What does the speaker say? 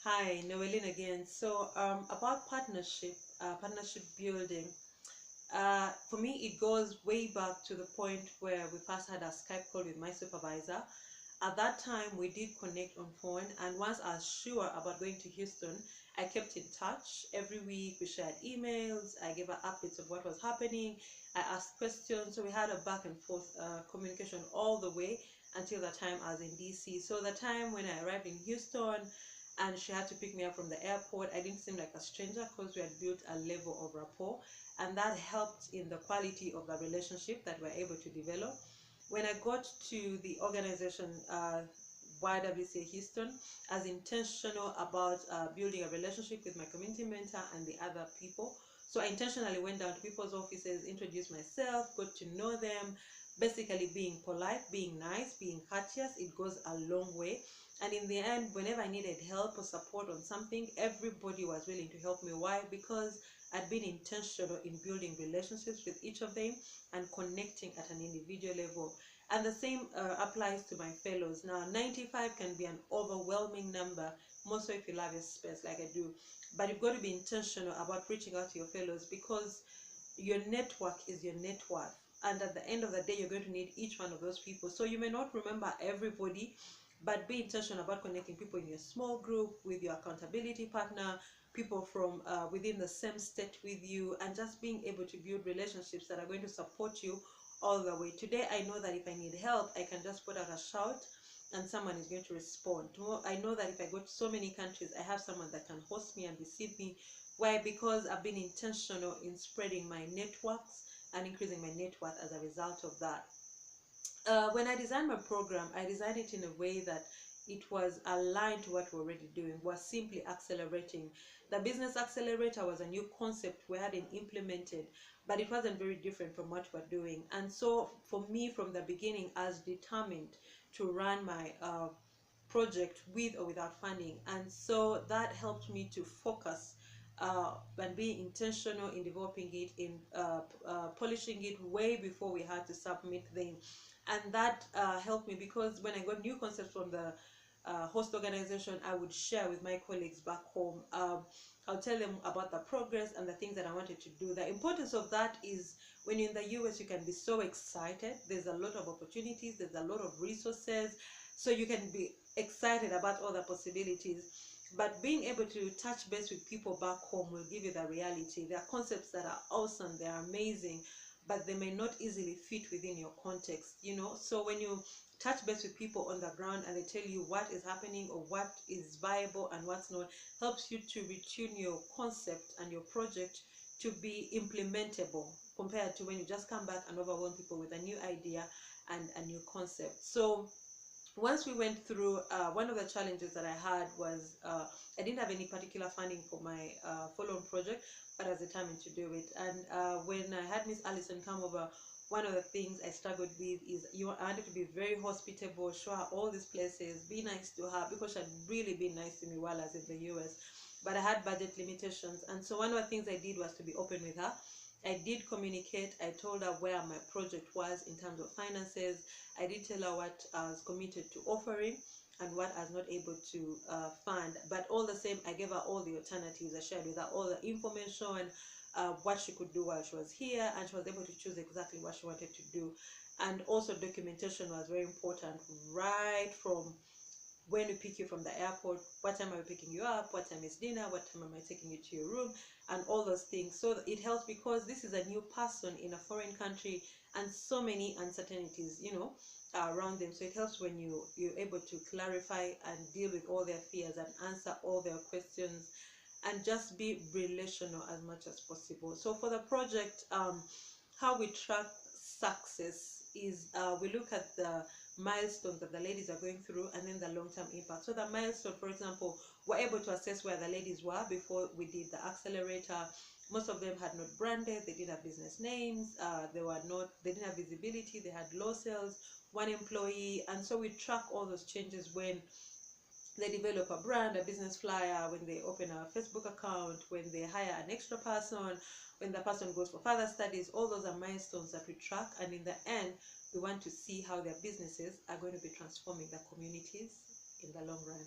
Hi, Noeline again. So, about partnership building. For me, it goes way back to the point where we first had a Skype call with my supervisor. At that time, we did connect on phone, and once I was sure about going to Houston, I kept in touch. Every week, we shared emails. I gave her updates of what was happening. I asked questions, so we had a back and forth communication all the way until the time I was in DC. So the time when I arrived in Houston, and she had to pick me up from the airport, I didn't seem like a stranger because we had built a level of rapport, and that helped in the quality of the relationship that we're able to develop. When I got to the organization YWCA Houston, as intentional about building a relationship with my community mentor and the other people. So I intentionally went down to people's offices, introduced myself, got to know them. Basically, being polite, being nice, being courteous, it goes a long way. And in the end, whenever I needed help or support on something, everybody was willing to help me. Why? Because I'd been intentional in building relationships with each of them and connecting at an individual level. And the same applies to my fellows. Now, 95 can be an overwhelming number, more so if you love your space like I do. But you've got to be intentional about reaching out to your fellows, because your network is your net worth. And at the end of the day, you're going to need each one of those people. So you may not remember everybody, but be intentional about connecting people in your small group, with your accountability partner, people from within the same state with you, and just being able to build relationships that are going to support you all the way. Today, I know that if I need help, I can just put out a shout and someone is going to respond. I know that if I go to so many countries, I have someone that can host me and receive me. Why? Because I've been intentional in spreading my networks and increasing my net worth as a result of that. When I designed my program, I designed it in a way that it was aligned to what we're already doing, was simply accelerating. The business accelerator was a new concept we hadn't implemented, but it wasn't very different from what we're doing. And so for me, from the beginning, I was determined to run my project with or without funding. And so that helped me to focus and be intentional in developing it, in polishing it way before we had to submit them. And that helped me, because when I got new concepts from the host organization, I would share with my colleagues back home. I'll tell them about the progress and the things that I wanted to do. The importance of that is when you're in the US, you can be so excited. There's a lot of opportunities, there's a lot of resources, so you can be excited about all the possibilities. But being able to touch base with people back home will give you the reality. There are concepts that are awesome, they are amazing, but they may not easily fit within your context, So when you touch base with people on the ground and they tell you what is happening or what is viable and what's not, helps you to retune your concept and your project to be implementable, compared to when you just come back and overwhelm people with a new idea and a new concept. So once we went through, one of the challenges that I had was I didn't have any particular funding for my follow-on project, but I was determined to do it. And when I had Miss Allison come over, one of the things I struggled with is I wanted to be very hospitable, show her all these places, be nice to her, because she had really been nice to me while I was in the US. But I had budget limitations, and so one of the things I did was to be open with her. I did communicate. I told her where my project was in terms of finances. I did tell her what I was committed to offering and what I was not able to fund. But all the same, I gave her all the alternatives. I shared with her all the information, what she could do while she was here, and she was able to choose exactly what she wanted to do. And also documentation was very important, right from when we pick you from the airport, what time are we picking you up, what time is dinner, what time am I taking you to your room, and all those things. So it helps, because this is a new person in a foreign country and so many uncertainties, around them. So it helps when you're able to clarify and deal with all their fears and answer all their questions, and just be relational as much as possible. So for the project, how we track success is we look at the milestones that the ladies are going through, and then the long-term impact. So the milestone, for example, we're able to assess where the ladies were before we did the accelerator. Most of them had not branded, they didn't have business names, they didn't have visibility, they had low sales, one employee. And so we track all those changes when they develop a brand, a business flyer, when they open a Facebook account, when they hire an extra person, when the person goes for further studies. All those are milestones that we track, and in the end, we want to see how their businesses are going to be transforming their communities in the long run.